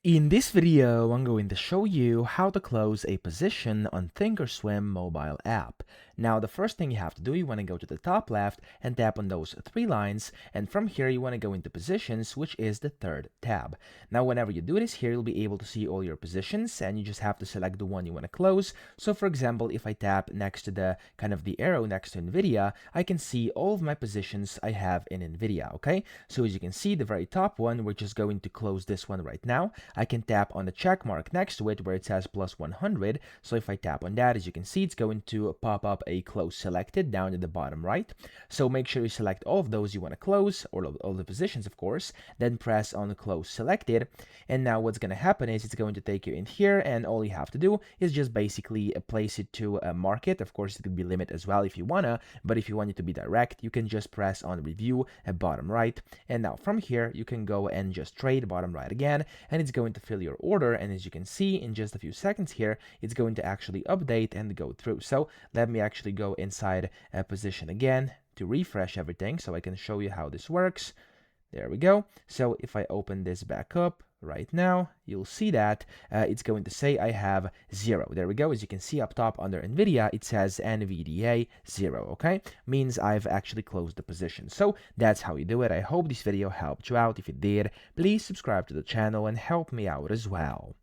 In this video, I'm going to show you how to close a position on ThinkorSwim Mobile App. Now, the first thing you have to do, you want to go to the top left and tap on those three lines, and from here you want to go into positions, which is the third tab. Now, whenever you do this here, you'll be able to see all your positions, and you just have to select the one you want to close. So for example, if I tap next to the the arrow next to NVIDIA, I can see all of my positions I have in NVIDIA, okay? So as you can see, the very top one, we're just going to close this one right now. I can tap on the check mark next to it where it says plus 100. So if I tap on that, as you can see, it's going to pop up a close selected down at the bottom right. So make sure you select all of those you want to close, or all the positions, of course, then press on close selected. And now what's going to happen is it's going to take you in here, and all you have to do is just basically place it to a market. Of course, it could be limit as well if you wanna, but if you want it to be direct, you can just press on review at bottom right. And now from here, you can go and just trade bottom right again, and it's going to fill your order. And as you can see, in just a few seconds here, it's going to actually update and go through. So let me actually go inside a position again to refresh everything so I can show you how this works. There we go. So if I open this back up right now, you'll see that it's going to say I have 0. There we go. As you can see up top under NVIDIA, it says NVDA 0, okay? Means I've actually closed the position. So that's how you do it. I hope this video helped you out. If it did, please subscribe to the channel and help me out as well.